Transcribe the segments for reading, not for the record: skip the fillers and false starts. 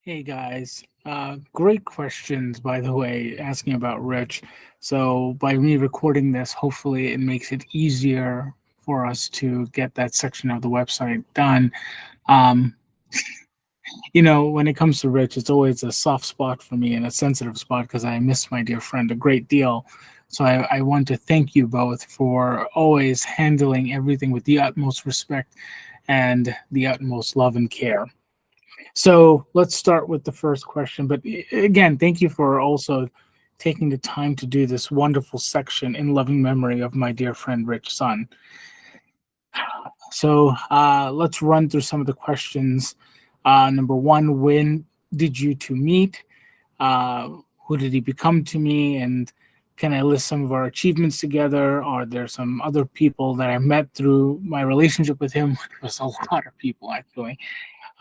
Hey guys, great questions, by the way, asking about Rich. So, by me recording this, hopefully it makes it easier for us to get that section of the website done. Um, when it comes to Rich, it's always a soft spot for me and a sensitive spot because I miss my dear friend a great deal. So, I want to thank you both for always handling everything with the utmost respect and the utmost love and care. So let's start with the first question. But again, thank you for also taking the time to do this wonderful section in loving memory of my dear friend Rich Sun. So let's run through some of the questions. Number one, when did you two meet? Uh, who did he become to me? And can I list some of our achievements together? Are there some other people that I met through my relationship with him? Which was a lot of people, actually.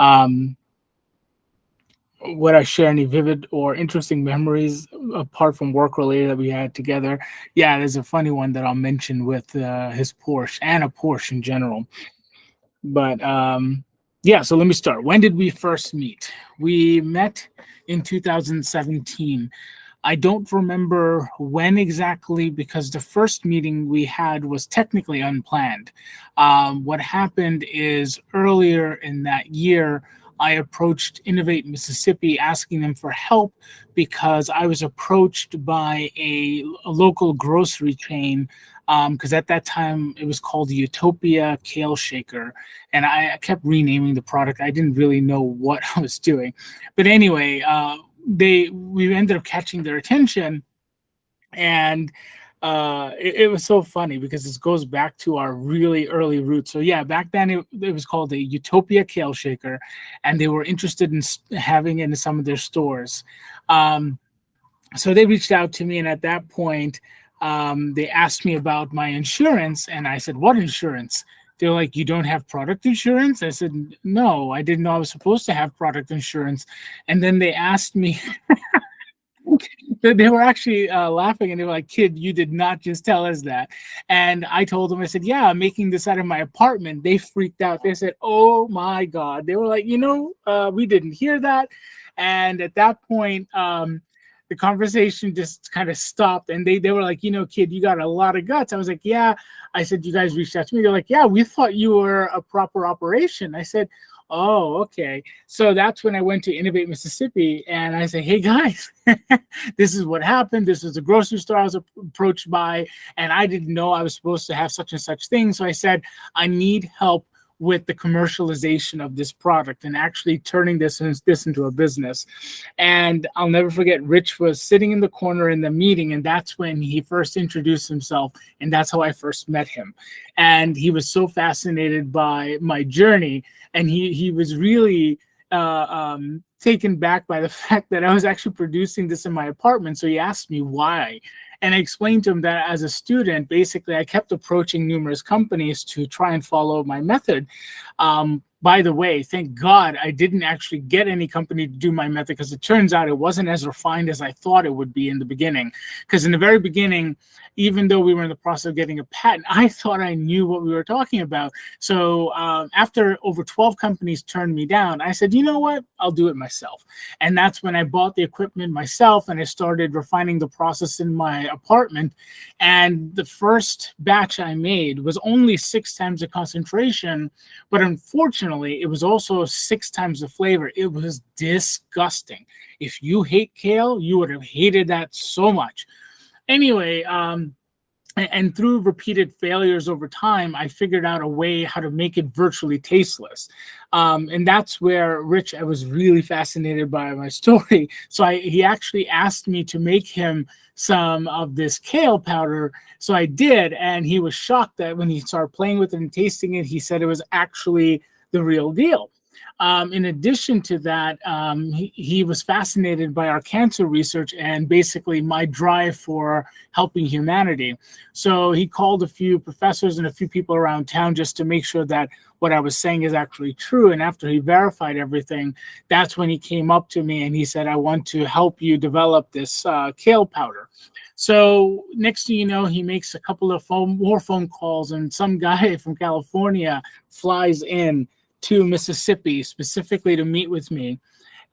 Um, would I share any vivid or interesting memories apart from work related that we had together? Yeah, there's a funny one that I'll mention with his Porsche and a Porsche in general. But yeah, so let me start. When did we first meet? We met in 2017. I don't remember when exactly because the first meeting we had was technically unplanned. What happened is earlier in that year, I approached Innovate Mississippi asking them for help because I was approached by a local grocery chain. Because at that time it was called the Utopia Kale Shaker, and I kept renaming the product. I didn't really know what I was doing, but anyway, we ended up catching their attention, and it was so funny because this goes back to our really early roots. So yeah, back then it was called the Utopia Kale Shaker, and they were interested in having it in some of their stores. Um, so they reached out to me, and at that point, they asked me about my insurance, and I said, "What insurance?" They're like, "You don't have product insurance?" I said, "No, I didn't know I was supposed to have product insurance." And then they asked me, they were actually laughing, and they were like, "Kid, you did not just tell us that." And I told them, I said, "Yeah, I'm making this out of my apartment." They freaked out. They said, "Oh my God." They were like, we didn't hear that. And at that point, the conversation just kind of stopped, and they were like, "Kid, you got a lot of guts." I was like, "Yeah." I said, "You guys reached out to me." They're like, "Yeah, we thought you were a proper operation." I said, "Oh, okay." So that's when I went to Innovate Mississippi, and I said, "Hey guys, this is what happened. This is the grocery store I was approached by, and I didn't know I was supposed to have such and such thing." So I said, "I need help with the commercialization of this product and actually turning this into a business." And I'll never forget, Rich was sitting in the corner in the meeting, and that's when he first introduced himself, and that's how I first met him. And he was so fascinated by my journey, and he was really taken back by the fact that I was actually producing this in my apartment. So he asked me why. And I explained to him that as a student, basically, I kept approaching numerous companies to try and follow my method. By the way, thank God I didn't actually get any company to do my method, because it turns out it wasn't as refined as I thought it would be in the beginning. Because in the very beginning, even though we were in the process of getting a patent, I thought I knew what we were talking about. So after over 12 companies turned me down, I said, "You know what? I'll do it myself." And that's when I bought the equipment myself, and I started refining the process in my apartment. And the first batch I made was only 6 times the concentration, but unfortunately, it was also 6 times the flavor. It was disgusting. If you hate kale, you would have hated that so much. Anyway, and through repeated failures over time, I figured out a way how to make it virtually tasteless. And that's where Rich, I was really fascinated by my story. So he actually asked me to make him some of this kale powder. So I did. And he was shocked that when he started playing with it and tasting it, he said it was actually the real deal. In addition to that, he was fascinated by our cancer research and basically my drive for helping humanity. So he called a few professors and a few people around town just to make sure that what I was saying is actually true. And after he verified everything, that's when he came up to me and he said, "I want to help you develop this kale powder." So next thing you know, he makes a couple of more phone calls, and some guy from California flies in to Mississippi specifically to meet with me.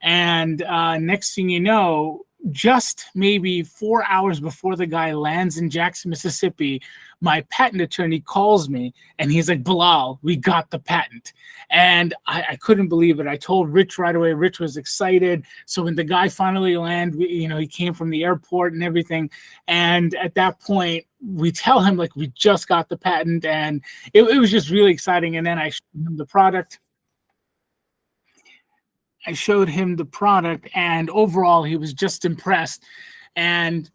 And next thing you know, just maybe 4 hours before the guy lands in Jackson, Mississippi, my patent attorney calls me and he's like, Bilal, we got the patent. And I couldn't believe it. I told Rich right away. Rich was excited. So when the guy finally landed, he came from the airport and everything. And at that point, we tell him like we just got the patent, and it was just really exciting. And then I showed him the product. And overall, he was just impressed. And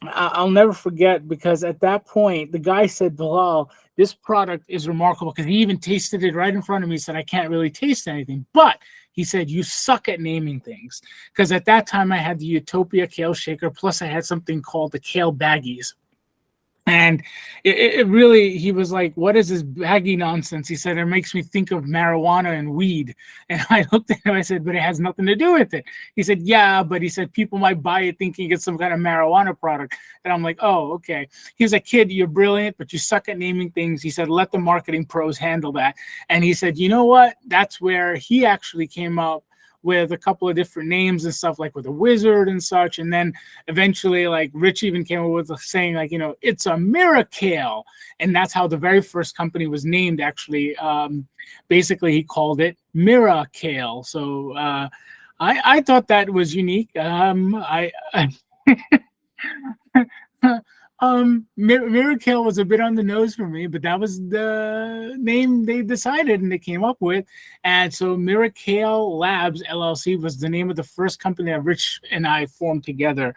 I'll never forget, because at that point, the guy said, Bilal, this product is remarkable, because he even tasted it right in front of me. He said, I can't really taste anything. But he said, you suck at naming things. Because at that time, I had the Utopia Kale Shaker, plus I had something called the Kale Baggies. And it really, he was like, what is this baggy nonsense? He said, it makes me think of marijuana and weed. And I looked at him, I said, but it has nothing to do with it. He said, yeah, but he said, people might buy it thinking it's some kind of marijuana product. And I'm like, oh, okay. He was like, kid, you're brilliant, but you suck at naming things. He said, let the marketing pros handle that. And he said, you know what? That's where he actually came up with a couple of different names and stuff, like with a wizard and such. And then eventually, like, Rich even came up with saying, like, it's a EasyKale. And that's how the very first company was named, actually. Basically, he called it EasyKale. So I thought that was unique. EasyKale was a bit on the nose for me, but that was the name they decided and they came up with. And so EasyKale Labs LLC was the name of the first company that Rich and I formed together.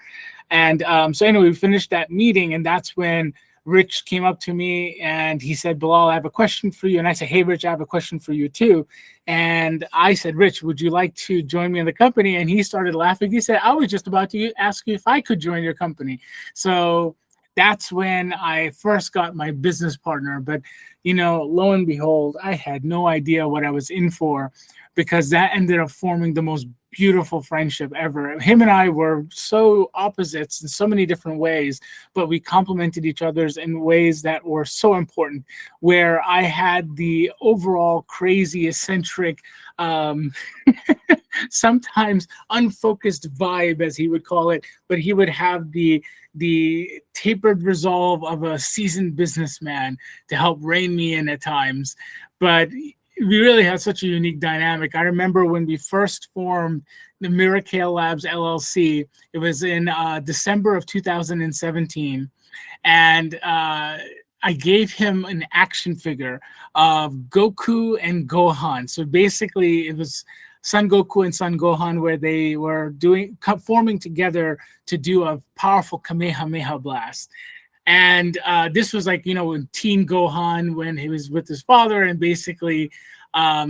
And so anyway, we finished that meeting, and that's when Rich came up to me and he said, Bilal, I have a question for you. And I said, hey, Rich, I have a question for you too. And I said, Rich, would you like to join me in the company? And he started laughing. He said, I was just about to ask you if I could join your company. So that's when I first got my business partner. But, lo and behold, I had no idea what I was in for, because that ended up forming the most beautiful friendship ever. Him and I were so opposites in so many different ways, but we complemented each other in ways that were so important, where I had the overall crazy, eccentric, sometimes unfocused vibe, as he would call it, but he would have the tapered resolve of a seasoned businessman to help rein me in at times. But we really had such a unique dynamic. I remember when we first formed the EasyKale Labs LLC, it was in December of 2017. And I gave him an action figure of Goku and Gohan. So basically it was Son Goku and Son Gohan, where they were forming together to do a powerful Kamehameha blast. And this was like, in teen Gohan, when he was with his father. And basically, I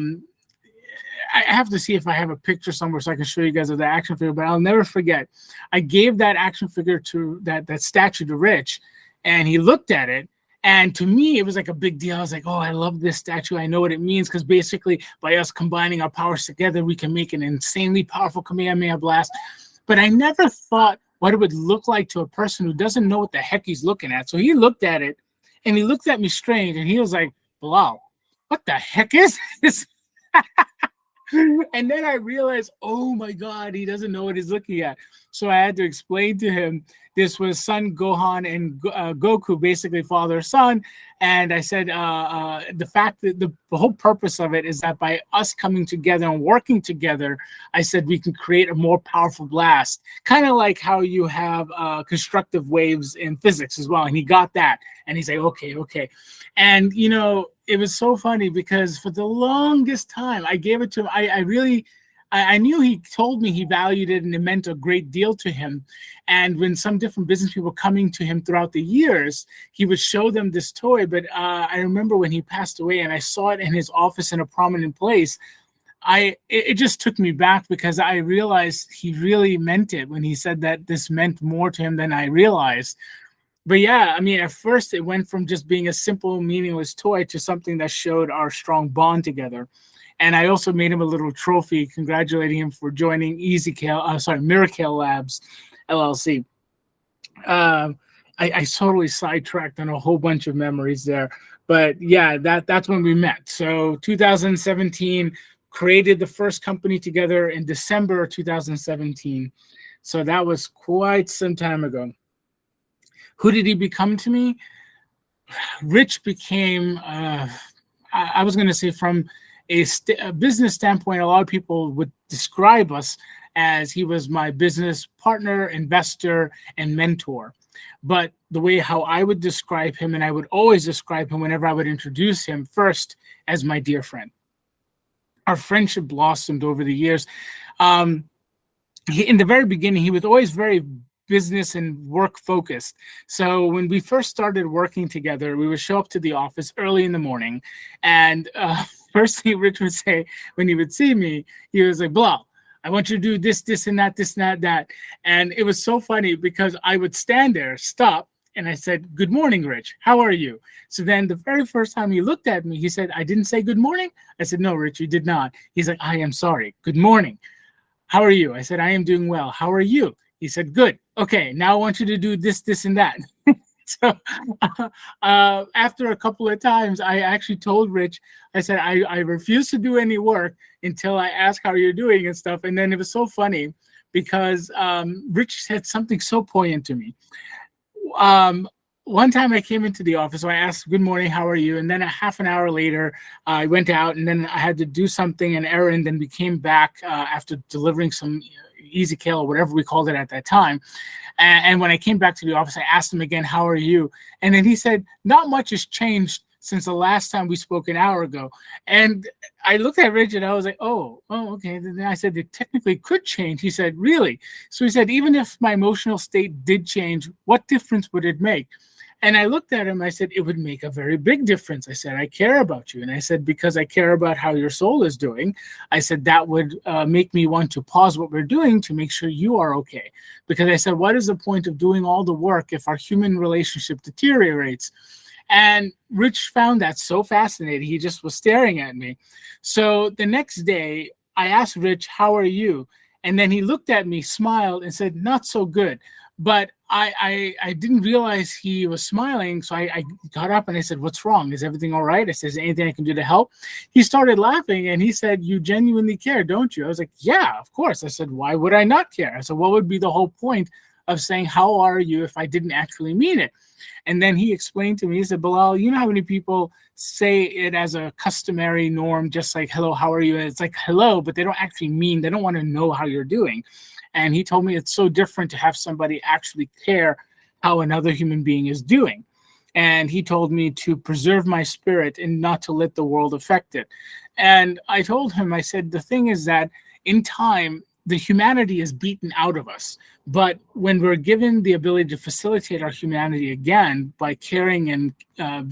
have to see if I have a picture somewhere so I can show you guys of the action figure, but I'll never forget. I gave that action figure to that statue to Rich, and he looked at it. And to me, it was like a big deal. I was like, oh, I love this statue. I know what it means, because basically by us combining our powers together, we can make an insanely powerful Kamehameha blast. But I never thought what it would look like to a person who doesn't know what the heck he's looking at. So he looked at it, and he looked at me strange, and he was like, Bilal, what the heck is this? And then I realized, oh my God, he doesn't know what he's looking at. So I had to explain to him this was Son Gohan and Goku, basically father son. And I said the fact that the whole purpose of it is that by us coming together and working together, I said we can create a more powerful blast, kind of like how you have constructive waves in physics as well. And he got that, and he's like, okay. And it was so funny, because for the longest time I gave it to him. I knew he told me he valued it and it meant a great deal to him. And when some different business people coming to him throughout the years, he would show them this toy. But I remember when he passed away and I saw it in his office in a prominent place, it just took me back, because I realized he really meant it when he said that this meant more to him than I realized. But yeah, I mean, at first it went from just being a simple, meaningless toy to something that showed our strong bond together. And I also made him a little trophy congratulating him for joining EasyKale Labs LLC. I totally sidetracked on a whole bunch of memories there. But yeah, that's when we met. So 2017, created the first company together in December 2017. So that was quite some time ago. Who did he become to me? Rich became, I was going to say, from a business standpoint, a lot of people would describe us as he was my business partner, investor, and mentor. But the way how I would describe him, and I would always describe him whenever I would introduce him, first as my dear friend. Our friendship blossomed over the years. In the very beginning, he was always very business and work focused. So when we first started working together, we would show up to the office early in the morning, and first thing Rich would say when he would see me, he was like, "Blah, I want you to do this, this, and that, this, and that, that." And it was so funny because I would stand there, stop, and I said, "Good morning, Rich. How are you?" So then the very first time he looked at me, he said, "I didn't say good morning?" I said, "No, Rich, you did not." He's like, "I am sorry. Good morning. How are you?" I said, "I am doing well. How are you?" He said, "Good. Okay, now I want you to do this, this, and that." So after a couple of times, I actually told Rich, I said, I refuse to do any work until I ask how you're doing and stuff. And then it was so funny because Rich said something so poignant to me. One time I came into the office, so I asked, "Good morning, how are you?" And then a half an hour later, I went out, and then I had to do something, an errand, and we came back after delivering some EasyKale or whatever we called it at that time. And when I came back to the office, I asked him again, "How are you?" And then he said, "Not much has changed since the last time we spoke an hour ago." And I looked at Rich and I was like, oh, okay. Then I said, "It technically could change." He said, "Really?" So he said, "Even if my emotional state did change, what difference would it make?" And I looked at him, I said, "It would make a very big difference." I said, "I care about you." And I said, "Because I care about how your soul is doing." I said, "That would make me want to pause what we're doing to make sure you are okay." Because I said, "What is the point of doing all the work if our human relationship deteriorates?" And Rich found that so fascinating. He just was staring at me. So the next day, I asked Rich, "How are you?" And then he looked at me, smiled, and said, "Not so good." But I didn't realize he was smiling. So I got up and I said, "What's wrong? Is everything all right?" I said, "Is there anything I can do to help?" He started laughing and he said, "You genuinely care, don't you?" I was like, "Yeah, of course." I said, "Why would I not care?" I said, "What would be the whole point of saying, 'How are you?' if I didn't actually mean it?" And then he explained to me, he said, "Bilal, you know how many people say it as a customary norm, just like, 'Hello, how are you?' And it's like, hello, but they don't actually mean, they don't want to know how you're doing." And he told me it's so different to have somebody actually care how another human being is doing. And he told me to preserve my spirit and not to let the world affect it. And I told him, I said, the thing is that in time, the humanity is beaten out of us. But when we're given the ability to facilitate our humanity again by caring and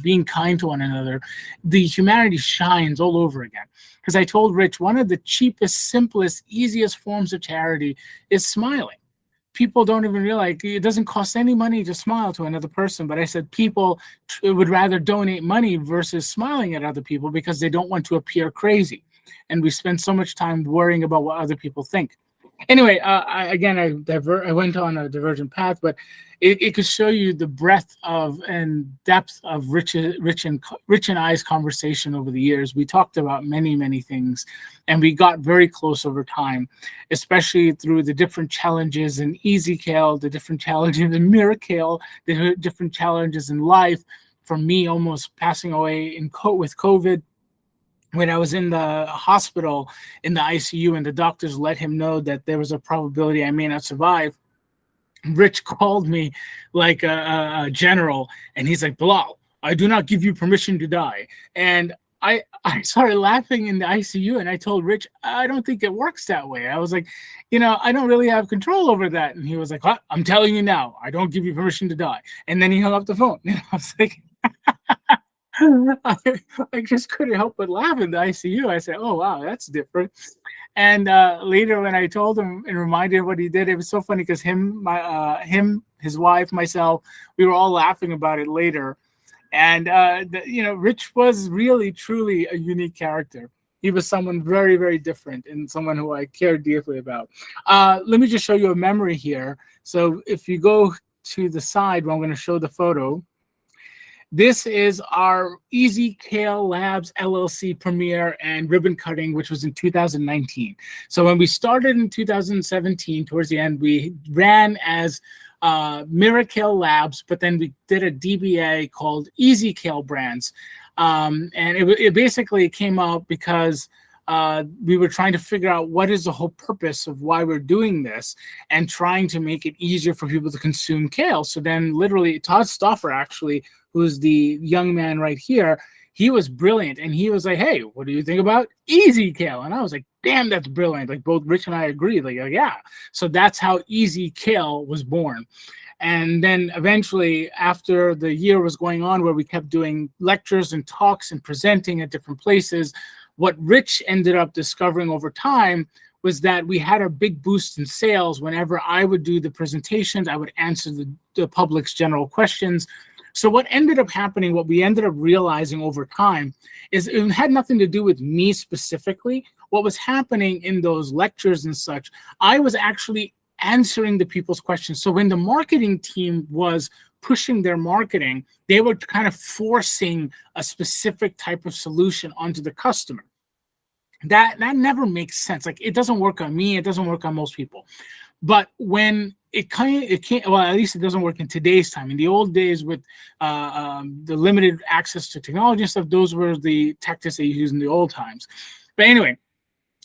being kind to one another, the humanity shines all over again. Because I told Rich, one of the cheapest, simplest, easiest forms of charity is smiling. People don't even realize it doesn't cost any money to smile to another person. But I said people would rather donate money versus smiling at other people because they don't want to appear crazy. And we spend so much time worrying about what other people think. Anyway, I went on a divergent path, but it could show you the breadth of and depth of Rich and I's conversation over the years. We talked about many, many things, and we got very close over time, especially through the different challenges in EasyKale, the different challenges in EasyKale, the different challenges in life, from me almost passing away with COVID, when I was in the hospital in the ICU and the doctors let him know that there was a probability I may not survive. Rich called me like a general, and he's like, "Bilal, I do not give you permission to die." And I started laughing in the ICU, and I told Rich, "I don't think it works that way." I was like, "I don't really have control over that." And he was like, "What? I'm telling you now, I don't give you permission to die." And then he hung up the phone. And I was like, I, I just couldn't help but laugh in the ICU. I said, "Oh, wow, that's different." And later when I told him and reminded him what he did, it was so funny because his wife, myself, we were all laughing about it later. And, Rich was really, truly a unique character. He was someone very, very different and someone who I cared deeply about. Let me just show you a memory here. So if you go to the side where I'm going to show the photo, This is our EasyKale Labs LLC premiere and ribbon cutting, which was in 2019. So when we started in 2017, towards the end, we ran as EasyKale Labs, but then we did a DBA called EasyKale Brands. And it basically came out because we were trying to figure out what is the whole purpose of why we're doing this and trying to make it easier for people to consume kale. So then literally Todd Stoffer, actually, who's the young man right here, he was brilliant. And he was like, hey, what do you think about EasyKale? And I was like, damn, that's brilliant. Like both Rich and I agreed, like, yeah. So that's how EasyKale was born. And then eventually, after the year was going on where we kept doing lectures and talks and presenting at different places, what Rich ended up discovering over time was that we had a big boost in sales. Whenever I would do the presentations, I would answer the public's general questions. So what ended up happening, what we ended up realizing over time, is it had nothing to do with me specifically. What was happening in those lectures and such, I was actually answering the people's questions. So when the marketing team was pushing their marketing, they were kind of forcing a specific type of solution onto the customer. That never makes sense. Like, it doesn't work on me. It doesn't work on most people. But when it can't, well, at least it doesn't work in today's time. In the old days with the limited access to technology and stuff, those were the tactics they used in the old times. But anyway,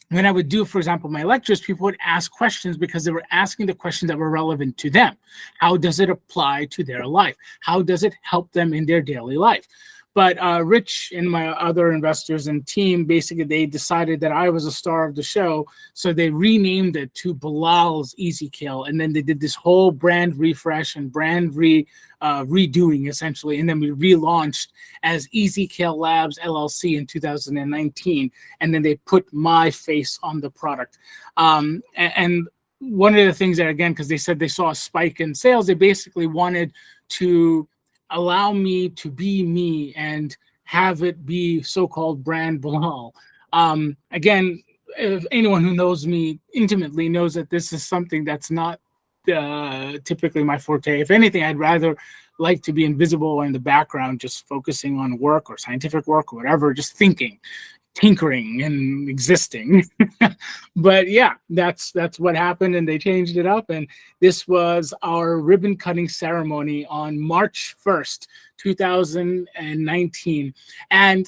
when I would do, for example, my lectures, people would ask questions because they were asking the questions that were relevant to them. How does it apply to their life? How does it help them in their daily life? But Rich and my other investors and team, basically, they decided that I was a star of the show. So they renamed it to Bilal's EasyKale. And then they did this whole brand refresh and brand redoing, essentially. And then we relaunched as EasyKale Labs LLC in 2019. And then they put my face on the product. And one of the things that, again, because they said they saw a spike in sales, they basically wanted to allow me to be me and have it be so-called brand Bilal. Again, if anyone who knows me intimately knows that this is something that's not typically my forte. If anything, I'd rather like to be invisible or in the background, just focusing on work or scientific work or whatever, just thinking, tinkering and existing. But yeah, that's what happened, and they changed it up. And this was our ribbon cutting ceremony on March 1st, 2019. And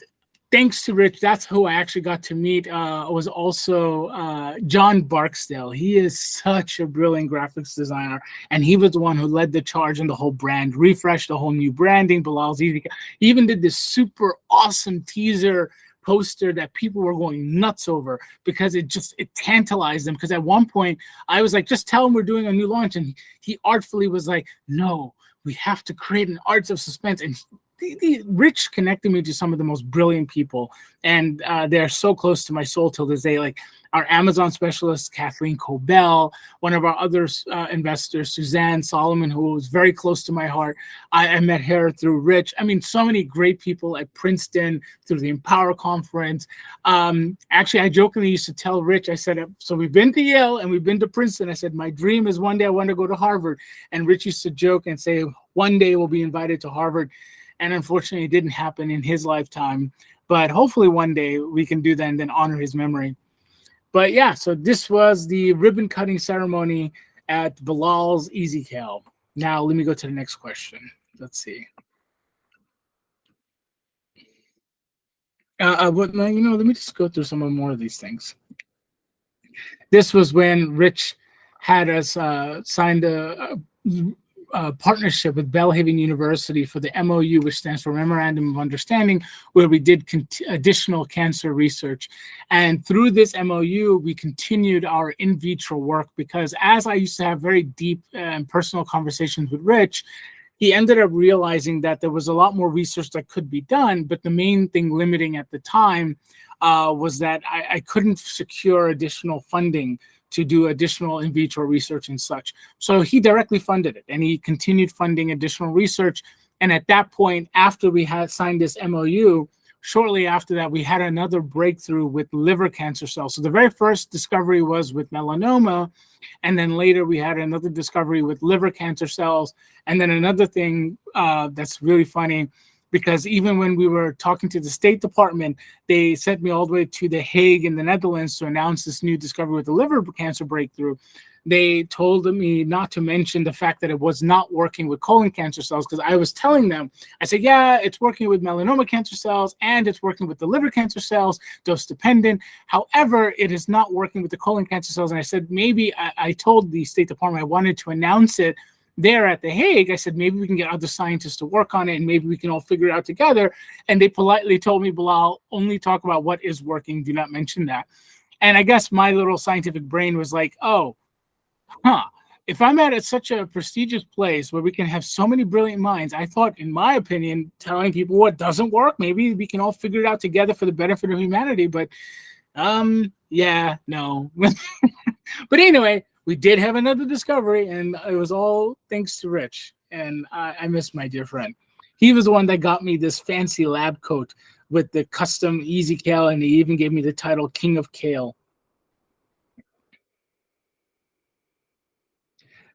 thanks to Rich, that's who I actually got to meet, was also John Barksdale. He is such a brilliant graphics designer, and he was the one who led the charge on the whole brand refresh, the whole new branding, Bilal's Easy. He even did this super awesome teaser poster that people were going nuts over because it tantalized them. Because at one point I was like, just tell them we're doing a new launch, and he artfully was like, no, we have to create an arts of suspense. And Rich connected me to some of the most brilliant people, and they're so close to my soul till this day. Like our Amazon specialist, Kathleen Cobell, one of our other investors, Suzanne Solomon, who was very close to my heart. I met her through Rich. I mean, so many great people at Princeton through the Empower Conference. Actually, I jokingly used to tell Rich, I said, so we've been to Yale and we've been to Princeton. I said, my dream is one day I want to go to Harvard. And Rich used to joke and say, one day we'll be invited to Harvard. And unfortunately, it didn't happen in his lifetime. But hopefully one day we can do that and then honor his memory. But yeah, so this was the ribbon cutting ceremony at Bilal's EasyKale. Now, let me go to the next question. Let's see. Let me just go through some more of these things. This was when Rich had us signed a partnership with Belhaven University for the MOU, which stands for Memorandum of Understanding, where we did additional cancer research. And through this MOU, we continued our in vitro work, because as I used to have very deep and personal conversations with Rich, he ended up realizing that there was a lot more research that could be done, but the main thing limiting at the time was that I couldn't secure additional funding to do additional in vitro research and such. So he directly funded it, and he continued funding additional research. And at that point, after we had signed this MOU, shortly after that, we had another breakthrough with liver cancer cells. So the very first discovery was with melanoma, and then later we had another discovery with liver cancer cells. And then another thing that's really funny because even when we were talking to the State Department, they sent me all the way to The Hague in the Netherlands to announce this new discovery with the liver cancer breakthrough. They told me not to mention the fact that it was not working with colon cancer cells, because I was telling them, I said, yeah, it's working with melanoma cancer cells and it's working with the liver cancer cells, dose dependent. However, it is not working with the colon cancer cells. And I said, maybe I told the State Department I wanted to announce it there at The Hague. I said, maybe we can get other scientists to work on it and maybe we can all figure it out together. And they politely told me, Bilal, only talk about what is working. Do not mention that. And I guess my little scientific brain was like, oh, if I'm at such a prestigious place where we can have so many brilliant minds, I thought, in my opinion, telling people what doesn't work, maybe we can all figure it out together for the benefit of humanity. But yeah, no. But anyway, we did have another discovery, and it was all thanks to Rich. And I miss my dear friend. He was the one that got me this fancy lab coat with the custom EasyKale, and he even gave me the title King of Kale.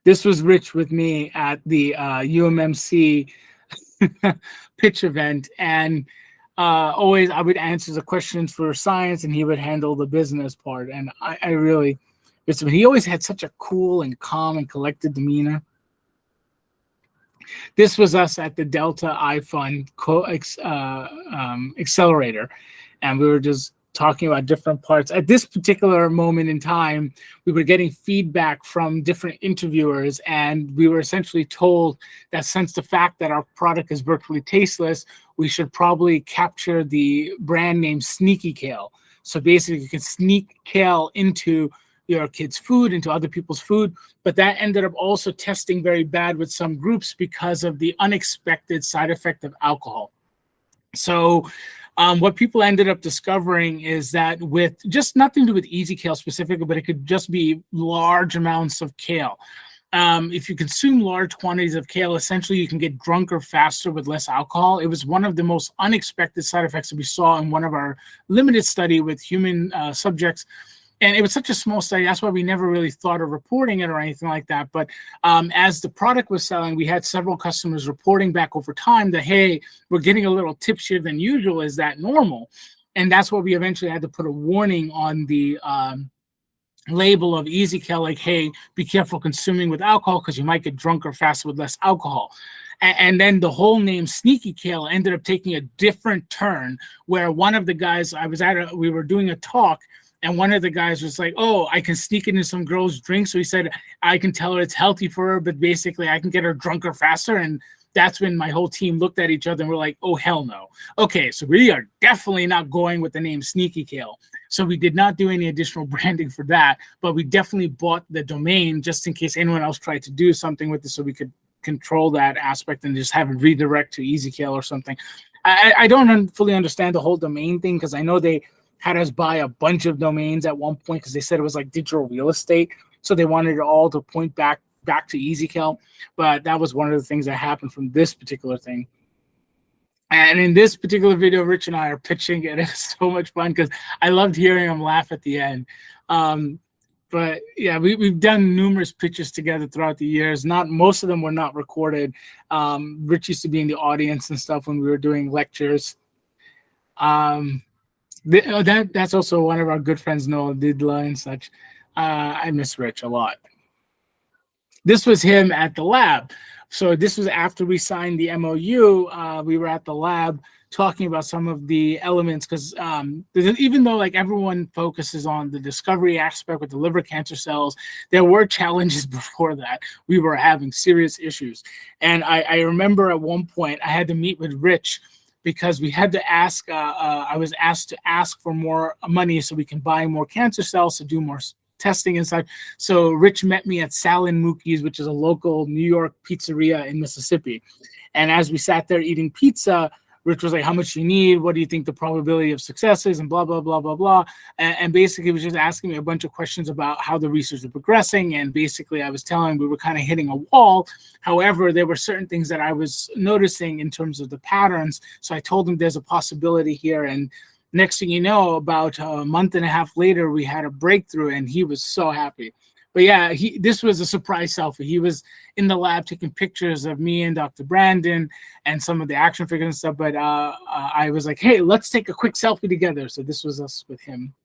This was Rich with me at the UMMC pitch event, and always I would answer the questions for science, and he would handle the business part. And I really, he always had such a cool and calm and collected demeanor. This was us at the Delta iFund accelerator, and we were just talking about different parts. At this particular moment in time, we were getting feedback from different interviewers, and we were essentially told that since the fact that our product is virtually tasteless, we should probably capture the brand name EasyKale. So basically, you can sneak kale into your kids' food, into other people's food, but that ended up also testing very bad with some groups because of the unexpected side effect of alcohol. So what people ended up discovering is that with just nothing to do with EasyKale specifically, but it could just be large amounts of kale. If you consume large quantities of kale, essentially you can get drunker faster with less alcohol. It was one of the most unexpected side effects that we saw in one of our limited study with human subjects. And it was such a small study, that's why we never really thought of reporting it or anything like that. But as the product was selling, we had several customers reporting back over time that, hey, we're getting a little tipsier than usual. Is that normal? And that's why we eventually had to put a warning on the label of EasyKale, like, hey, be careful consuming with alcohol because you might get drunker faster with less alcohol. And then the whole name EasyKale ended up taking a different turn, where one of the guys we were doing a talk, and one of the guys was like, oh, I can sneak it in some girl's drink. So he said, I can tell her it's healthy for her, but basically I can get her drunker faster. And that's when my whole team looked at each other and we're like, oh, hell no. Okay, so we are definitely not going with the name EasyKale. So we did not do any additional branding for that, but we definitely bought the domain just in case anyone else tried to do something with it, so we could control that aspect and just have it redirect to EasyKale or something. I don't fully understand the whole domain thing, because I know they had us buy a bunch of domains at one point because they said it was like digital real estate. So they wanted it all to point back to EasyKale. But that was one of the things that happened from this particular thing. And in this particular video, Rich and I are pitching it. It was so much fun because I loved hearing him laugh at the end. But yeah, we've done numerous pitches together throughout the years. Most of them were not recorded. Rich used to be in the audience and stuff when we were doing lectures. That's also one of our good friends, Noah Didla and such. I miss Rich a lot. This was him at the lab. So this was after we signed the MOU. We were at the lab talking about some of the elements, because even though like everyone focuses on the discovery aspect with the liver cancer cells, there were challenges before that. We were having serious issues. And I remember at one point I had to meet with Rich, because we had to ask, I was asked to ask for more money so we can buy more cancer cells to do more testing and stuff. So Rich met me at Sal and Mookie's, which is a local New York pizzeria in Mississippi. And as we sat there eating pizza, Rich was like, how much you need? What do you think the probability of success is? And blah, blah, blah, blah, blah. And basically, he was just asking me a bunch of questions about how the research was progressing. And basically, I was telling him we were kind of hitting a wall. However, there were certain things that I was noticing in terms of the patterns. So I told him there's a possibility here. And next thing you know, about a month and a half later, we had a breakthrough, and he was so happy. But yeah, this was a surprise selfie. He was in the lab taking pictures of me and Dr. Brandon and some of the action figures and stuff. But I was like, hey, let's take a quick selfie together. So this was us with him.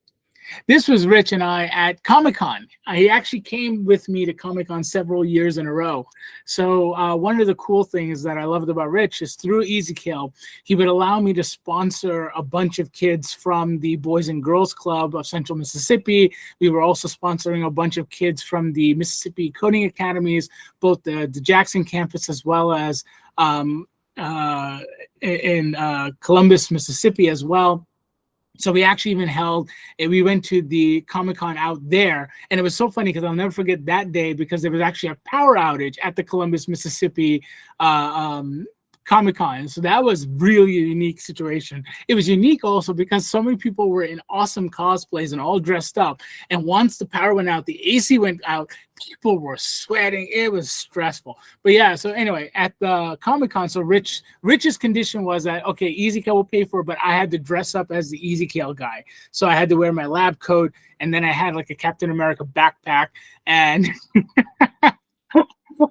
This was Rich and I at Comic-Con. He actually came with me to Comic-Con several years in a row. So one of the cool things that I loved about Rich is through EasyKale, he would allow me to sponsor a bunch of kids from the Boys and Girls Club of Central Mississippi. We were also sponsoring a bunch of kids from the Mississippi Coding Academies, both the Jackson campus as well as in Columbus, Mississippi as well. So we actually even we went to the Comic-Con out there, and it was so funny because I'll never forget that day because there was actually a power outage at the Columbus, Mississippi Comic-Con. So that was really a unique situation. It was unique also because so many people were in awesome cosplays and all dressed up. And once the power went out, the AC went out, people were sweating. It was stressful. But yeah, so anyway, at the Comic-Con, so Rich's condition was that, okay, EasyKale will pay for it, but I had to dress up as the EasyKale guy. So I had to wear my lab coat, and then I had like a Captain America backpack, and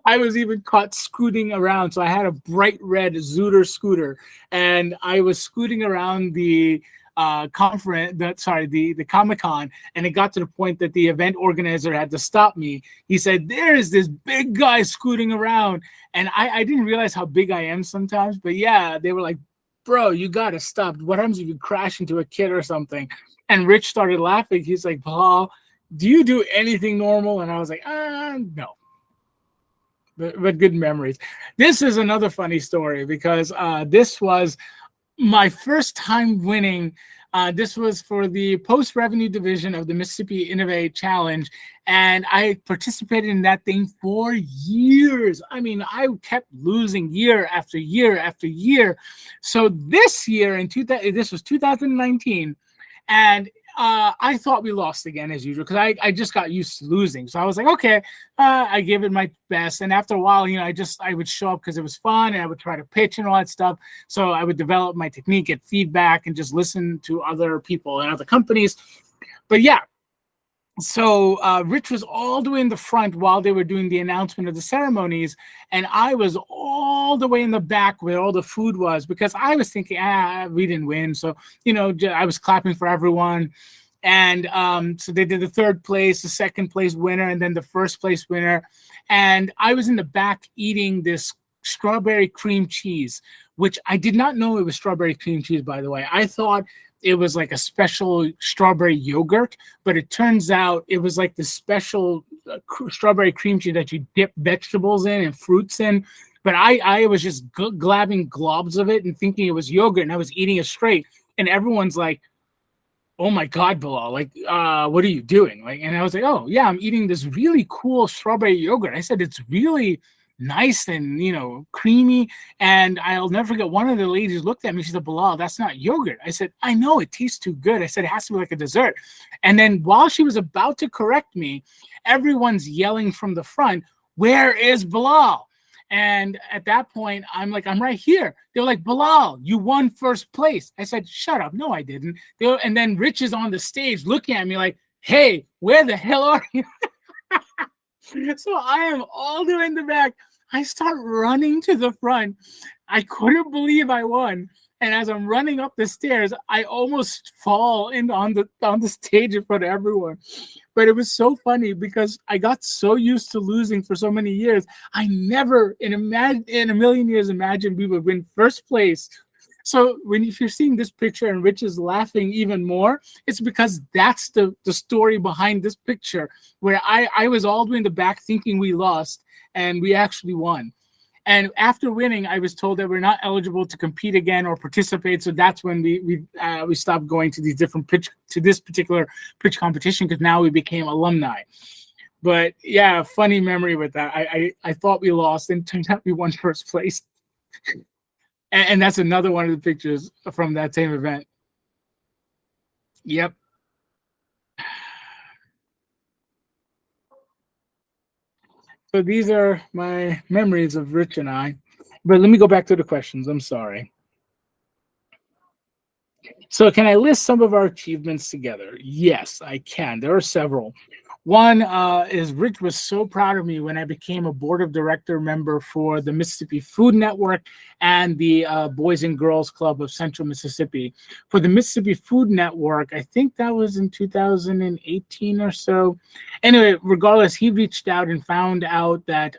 I was even caught scooting around. So I had a bright red Zooter scooter, and I was scooting around the the Comic-Con, and it got to the point that the event organizer had to stop me. He said, there's this big guy scooting around. And I didn't realize how big I am sometimes, but yeah, they were like, bro, you got to stop. What happens if you crash into a kid or something? And Rich started laughing. He's like, Paul, do you do anything normal? And I was like, no. But good memories. This is another funny story because this was my first time winning. This was for the post-revenue division of the Mississippi Innovate Challenge, and I participated in that thing for years. I mean, I kept losing year after year after year. So this year, this was 2019, and I thought we lost again as usual because I just got used to losing. So I was like, okay, I gave it my best. And after a while, I would show up because it was fun and I would try to pitch and all that stuff. So I would develop my technique, get feedback, and just listen to other people and other companies. But yeah, so Rich was all the way in the front while they were doing the announcement of the ceremonies, and I was all the way in the back where all the food was because I was thinking, we didn't win. So, I was clapping for everyone. And so they did the third place, the second place winner, and then the first place winner. And I was in the back eating this strawberry cream cheese, which I did not know it was strawberry cream cheese, by the way. I thought it was like a special strawberry yogurt, but it turns out it was like the special strawberry cream cheese that you dip vegetables in and fruits in. But I was just grabbing globs of it and thinking it was yogurt, and I was eating it straight. And everyone's like, oh my God, Bilal, like, what are you doing? Like, and I was like, oh yeah, I'm eating this really cool strawberry yogurt. I said, it's really nice and, creamy. And I'll never forget, one of the ladies looked at me. She said, Bilal, that's not yogurt. I said, I know, it tastes too good. I said, it has to be like a dessert. And then while she was about to correct me, everyone's yelling from the front, where is Bilal? And at that point, I'm like, I'm right here. They were like, Bilal, you won first place. I said, shut up. No, I didn't. And then Rich is on the stage looking at me like, hey, where the hell are you? So I am all the way in the back. I start running to the front. I couldn't believe I won. And as I'm running up the stairs, I almost fall on the stage in front of everyone. But it was so funny because I got so used to losing for so many years. I never in a million years imagined we would win first place. So if you're seeing this picture and Rich is laughing even more, it's because that's the story behind this picture, where I was all the way in the back thinking we lost, and we actually won. And after winning, I was told that we're not eligible to compete again or participate. So that's when we stopped going to this particular pitch competition, because now we became alumni. But yeah, funny memory with that. I thought we lost, and it turned out we won first place. And that's another one of the pictures from that same event. Yep. So these are my memories of Rich and I. But let me go back to the questions. I'm sorry. So can I list some of our achievements together? Yes, I can. There are several. One is Rich was so proud of me when I became a board of director member for the Mississippi Food Network and the Boys and Girls Club of Central Mississippi. For the Mississippi Food Network, I think that was in 2018 or so. Anyway, regardless, he reached out and found out that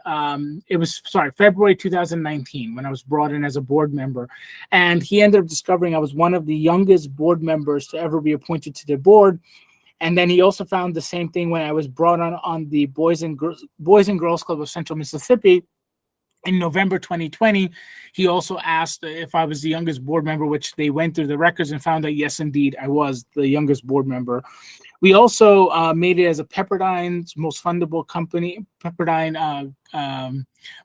it was, February 2019 when I was brought in as a board member. And he ended up discovering I was one of the youngest board members to ever be appointed to the board. And then he also found the same thing when I was brought on the Boys and Girls Club of Central Mississippi in November 2020. He also asked if I was the youngest board member, which they went through the records and found that, yes, indeed, I was the youngest board member. We also made it as a Pepperdine's most fundable company,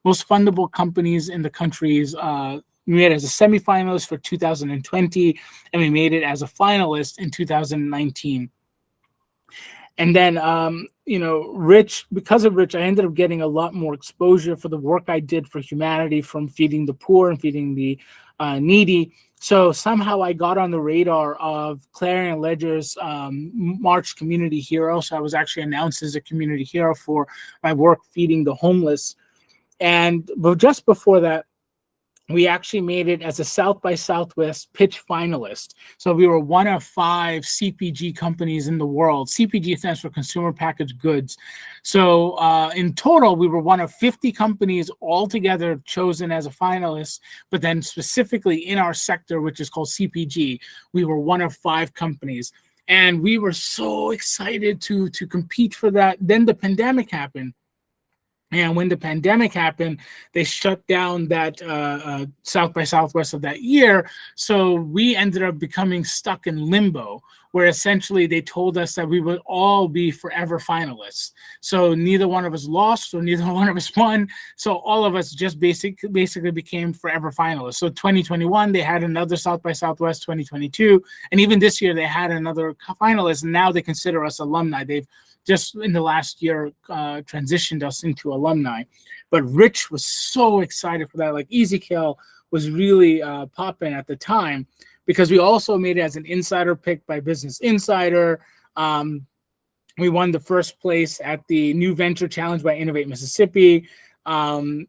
most fundable companies in the countries. We made it as a semifinalist for 2020, and we made it as a finalist in 2019. And then, Rich, because of Rich, I ended up getting a lot more exposure for the work I did for humanity, from feeding the poor and feeding the needy. So somehow I got on the radar of Clarion Ledger's March Community Hero. So I was actually announced as a community hero for my work feeding the homeless. But just before that, we actually made it as a South by Southwest pitch finalist. So we were one of 5 CPG companies in the world. CPG stands for Consumer Packaged Goods. So in total, we were one of 50 companies altogether chosen as a finalist. But then specifically in our sector, which is called CPG, we were one of 5 companies. And we were so excited to compete for that. Then the pandemic happened. And when the pandemic happened, they shut down that South by Southwest of that year. So we ended up becoming stuck in limbo, where essentially they told us that we would all be forever finalists. So neither one of us lost or neither one of us won. So all of us just basically became forever finalists. So 2021, they had another South by Southwest, 2022. And even this year, they had another finalist. And now they consider us alumni. They've just in the last year transitioned us into alumni. But Rich was so excited for that. Like EasyKale was really popping at the time, because we also made it as an insider pick by Business Insider. We won the first place at the New Venture Challenge by Innovate Mississippi. We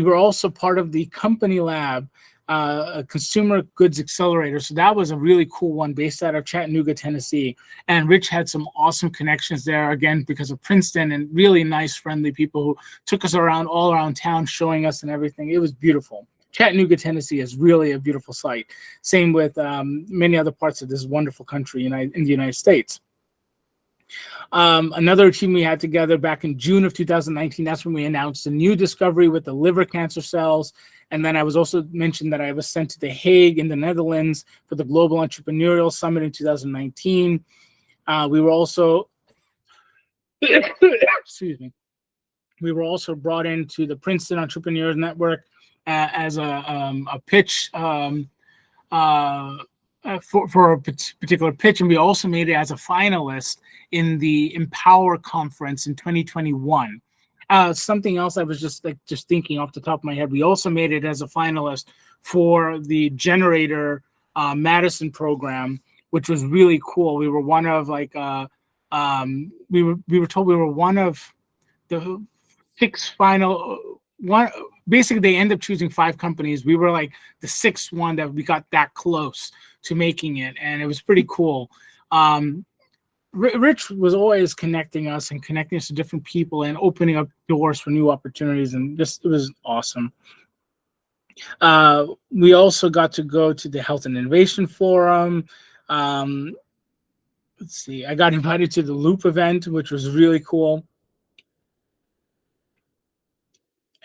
were also part of the Company Lab, a consumer goods accelerator. So that was a really cool one based out of Chattanooga, Tennessee. And Rich had some awesome connections there, again, because of Princeton, and really nice, friendly people who took us around all around town, showing us and everything. It was beautiful. Chattanooga, Tennessee is really a beautiful site. Same with many other parts of this wonderful country in the United States. Another achievement we had together back in June of 2019, that's when we announced a new discovery with the liver cancer cells. And then I was also mentioned that I was sent to The Hague in the Netherlands for the Global Entrepreneurial Summit in 2019. We were also, excuse me, we were also brought into the Princeton Entrepreneurs Network as a pitch for a particular pitch, and we also made it as a finalist in the Empower Conference in 2021. Something else I was just thinking off the top of my head, we also made it as a finalist for the Generator Madison program, which was really cool. We were one of we were told we were one of the 6 final one. Basically, they end up choosing 5 companies. We were like the 6th one that we got that close to making it, and it was pretty cool. Rich was always connecting us to different people and opening up doors for new opportunities, and it was awesome. We also got to go to the Health and Innovation Forum. Let's see, I got invited to the Loop event, which was really cool.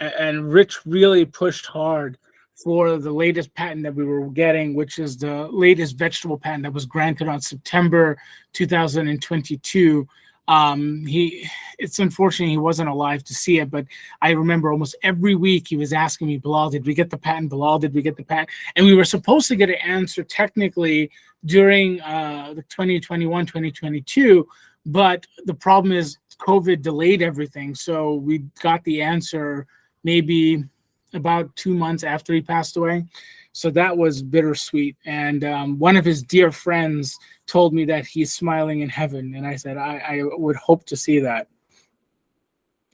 And Rich really pushed hard for the latest patent that we were getting, which is the latest vegetable patent that was granted on September 2022. It's unfortunate he wasn't alive to see it, but I remember almost every week he was asking me, Bilal, did we get the patent? Bilal, did we get the patent? And we were supposed to get an answer technically during the 2021, 2022, but the problem is COVID delayed everything. So we got the answer maybe about 2 months after he passed away. So that was bittersweet. And one of his dear friends told me that he's smiling in heaven. And I said, I would hope to see that.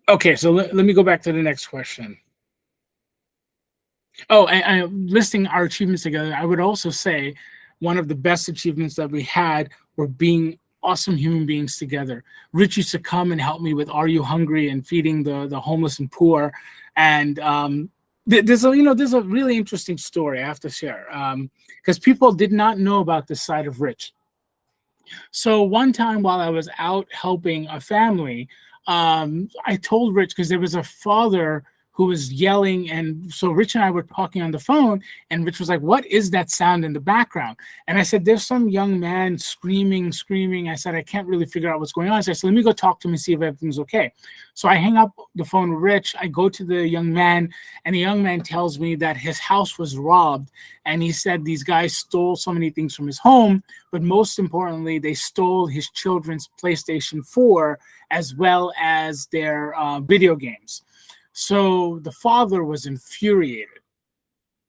Okay, so let me go back to the next question. Oh, and listing our achievements together, I would also say one of the best achievements that we had were being awesome human beings together. Rich used to come and help me with "Are You Hungry?" and feeding the homeless and poor. And there's a really interesting story I have to share, because people did not know about this side of Rich. So one time while I was out helping a family, I told Rich, because there was a father who was yelling, and so Rich and I were talking on the phone, and Rich was like, "What is that sound in the background?" And I said, "There's some young man screaming, screaming." I said, "I can't really figure out what's going on." So I said, "Let me go talk to him and see if everything's okay." So I hang up the phone with Rich. I go to the young man, and the young man tells me that his house was robbed, and he said these guys stole so many things from his home, but most importantly, they stole his children's PlayStation 4 as well as their video games. So the father was infuriated,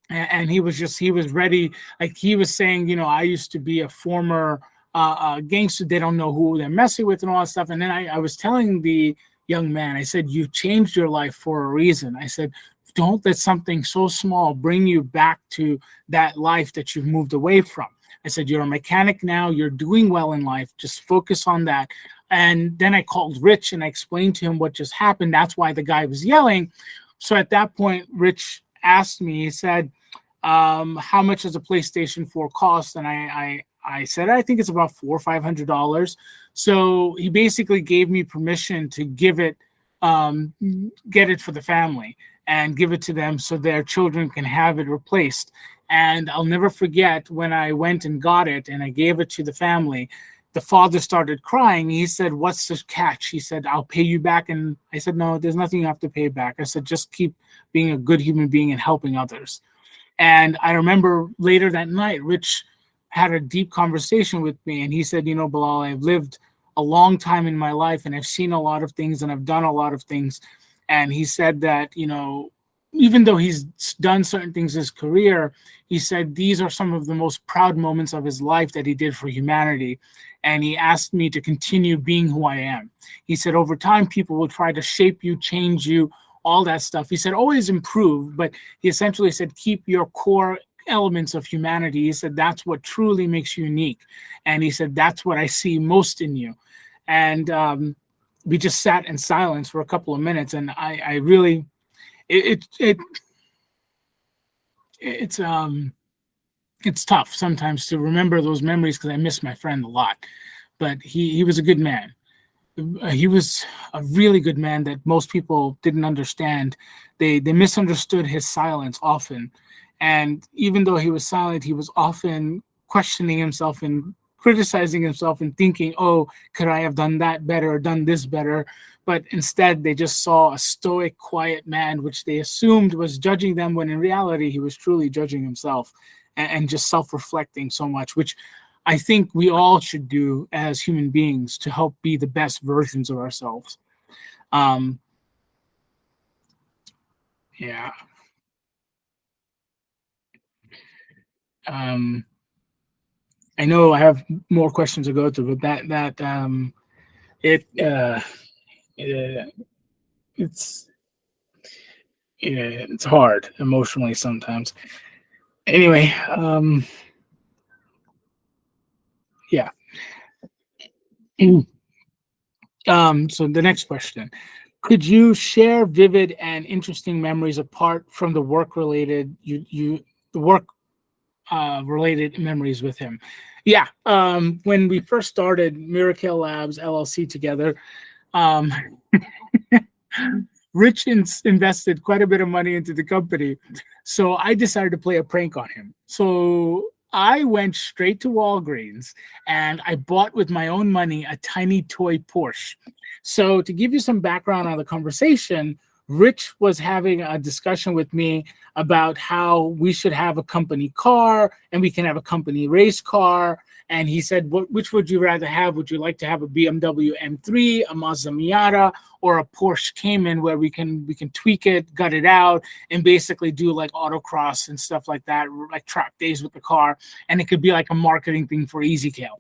and he was ready. Like he was saying, I used to be a former gangster. They don't know who they're messing with and all that stuff. And then I was telling the young man, I said, "You changed your life for a reason." I said, "Don't let something so small bring you back to that life that you've moved away from." I said, "You're a mechanic now. You're doing well in life. Just focus on that." And then I called Rich and I explained to him what just happened. That's why the guy was yelling. So at that point, Rich asked me, he said, "How much does a PlayStation 4 cost?" And I said, "I think it's about $400 or $500. So he basically gave me permission to get it for the family and give it to them so their children can have it replaced. And I'll never forget when I went and got it and I gave it to the family. The father started crying. He said, "What's the catch?" He said, "I'll pay you back." And I said, "No, there's nothing you have to pay back." I said, "Just keep being a good human being and helping others." And I remember later that night, Rich had a deep conversation with me, and he said, "Bilal, I've lived a long time in my life, and I've seen a lot of things, and I've done a lot of things." And he said that, even though he's done certain things in his career, he said these are some of the most proud moments of his life that he did for humanity. And he asked me to continue being who I am. He said, over time, people will try to shape you, change you, all that stuff. He said, always improve, but he essentially said, keep your core elements of humanity. He said, that's what truly makes you unique. And he said, that's what I see most in you. And we just sat in silence for a couple of minutes. And I really, it's tough sometimes to remember those memories because I miss my friend a lot. But he was a good man. He was a really good man that most people didn't understand. They misunderstood his silence often. And even though he was silent, he was often questioning himself and criticizing himself and thinking, "Oh, could I have done that better or done this better?" But instead, they just saw a stoic, quiet man, which they assumed was judging them, when in reality, he was truly judging himself and just self-reflecting so much, which I think we all should do as human beings to help be the best versions of ourselves. Um, yeah. Um, I know I have more questions to go through, but it, it it's it's hard emotionally sometimes. Anyway, yeah. So the next question: could you share vivid and interesting memories apart from the work related the work related memories with him? Yeah. When we first started EasyKale Labs LLC together, um, Rich invested quite a bit of money into the company. So I decided to play a prank on him. So I went straight to Walgreens and I bought with my own money a tiny toy Porsche. So to give you some background on the conversation, Rich was having a discussion with me about how we should have a company car and we can have a company race car. And he said, which would you rather have? Would you like to have a BMW M3, a Mazda Miata, or a Porsche Cayman where we can tweak it, gut it out, and basically do like autocross and stuff like that, like track days with the car. And it could be like a marketing thing for EasyKale.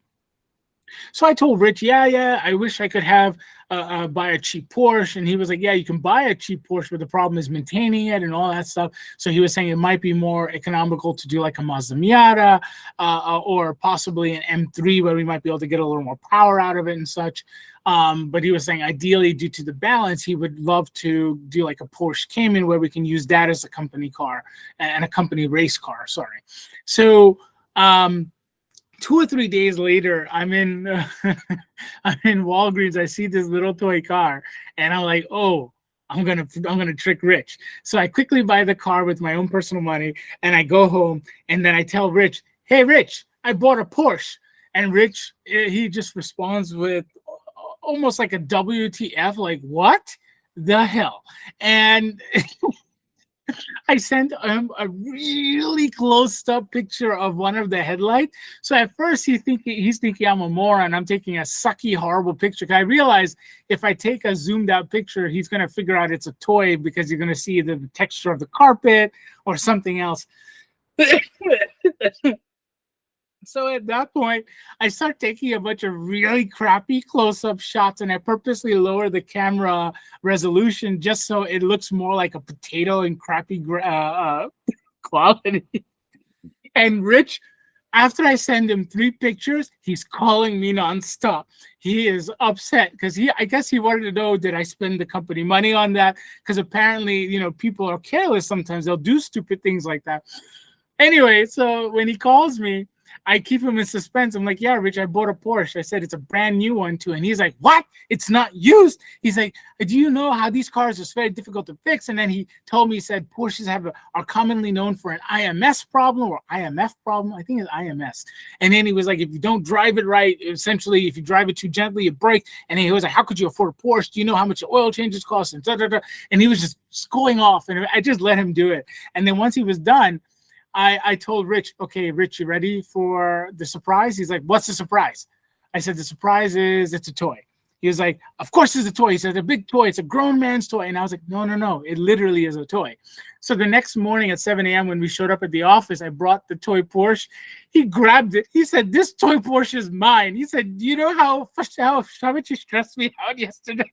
So I told Rich, yeah, I wish I could have buy a cheap Porsche, and he was like, yeah, you can buy a cheap Porsche, but the problem is maintaining it and all that stuff. So he was saying it might be more economical to do like a Mazda Miata or possibly an M3 where we might be able to get a little more power out of it and such. But he was saying ideally, due to the balance, he would love to do like a Porsche Cayman where we can use that as a company car and a company race car. Sorry. So 2 or 3 days later, I'm in I'm in Walgreens. I see this little toy car, and I'm like, oh, I'm gonna trick Rich. So I quickly buy the car with my own personal money, and I go home, and then I tell Rich, hey, Rich, I bought a Porsche. And Rich, he just responds with almost like a WTF, like, what the hell? And I sent him a really close-up picture of one of the headlights. So at first he's thinking I'm a moron. I'm taking a sucky, horrible picture. I realized if I take a zoomed-out picture, he's going to figure out it's a toy because you're going to see the texture of the carpet or something else. So at that point, I start taking a bunch of really crappy close-up shots, and I purposely lower the camera resolution just so it looks more like a potato in crappy quality. And Rich, after I send him 3 pictures, he's calling me nonstop. He is upset because I guess he wanted to know, did I spend the company money on that? Because apparently, people are careless sometimes. They'll do stupid things like that. Anyway, so when he calls me, I keep him in suspense. I'm like, yeah, Rich, I bought a Porsche. I said, it's a brand new one too. And he's like, what? It's not used. He's like, do you know how these cars are very difficult to fix? And then he told me, he said, Porsches are commonly known for an IMS problem or IMF problem. I think it's IMS. And then he was like, if you don't drive it right, essentially, if you drive it too gently, you break. And he was like, how could you afford a Porsche? Do you know how much oil changes cost? And, and he was just going off. And I just let him do it. And then once he was done, I told Rich, okay, Rich, you ready for the surprise? He's like, what's the surprise? I said, the surprise is it's a toy. He was like, of course it's a toy. He said, a big toy. It's a grown man's toy. And I was like, no. It literally is a toy. So the next morning at 7 a.m. when we showed up at the office, I brought the toy Porsche. He grabbed it. He said, this toy Porsche is mine. He said, do you know how much you stressed me out yesterday?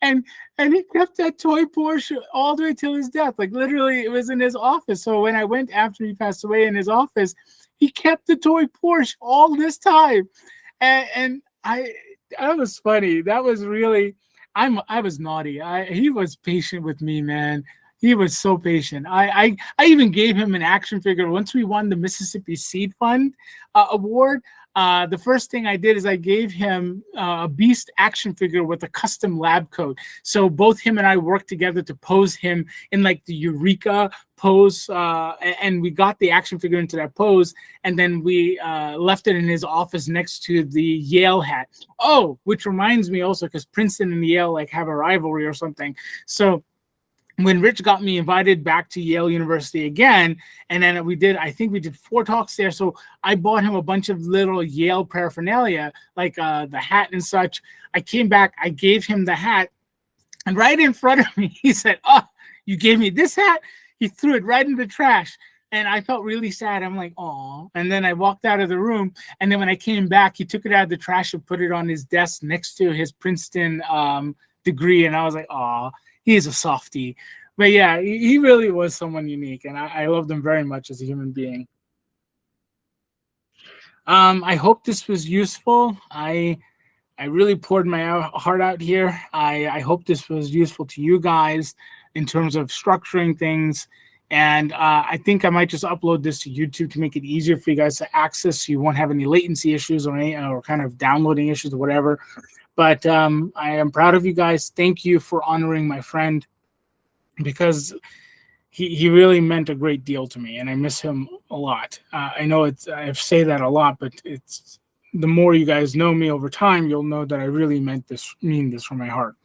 And he kept that toy Porsche all the way till his death. Like literally, it was in his office. So when I went after he passed away in his office, he kept the toy Porsche all this time. And that was funny. That was really, I was naughty. He was patient with me, man. He was so patient. I even gave him an action figure once we won the Mississippi Seed Fund award. The first thing I did is I gave him a Beast action figure with a custom lab coat. So both him and I worked together to pose him in like the Eureka pose, and we got the action figure into that pose, and then we left it in his office next to the Yale hat. Oh, which reminds me also, because Princeton and Yale like have a rivalry or something. So when Rich got me invited back to Yale University again, and then I think we did 4 talks there. So I bought him a bunch of little Yale paraphernalia, like the hat and such. I came back, I gave him the hat, and right in front of me, he said, oh, you gave me this hat? He threw it right in the trash. And I felt really sad. I'm like, oh. And then I walked out of the room. And then when I came back, he took it out of the trash and put it on his desk next to his Princeton degree. And I was like, oh. He is a softie. But yeah, he really was someone unique, and I loved him very much as a human being. I hope this was useful. I really poured my heart out here. I hope this was useful to you guys in terms of structuring things. And I think I might just upload this to YouTube to make it easier for you guys to access, so you won't have any latency issues or kind of downloading issues or whatever. But I am proud of you guys. Thank you for honoring my friend, because he really meant a great deal to me, and I miss him a lot. I know I say that a lot, but it's the more you guys know me over time, you'll know that I really mean this from my heart.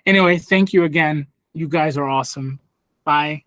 Anyway, thank you again. You guys are awesome. Bye.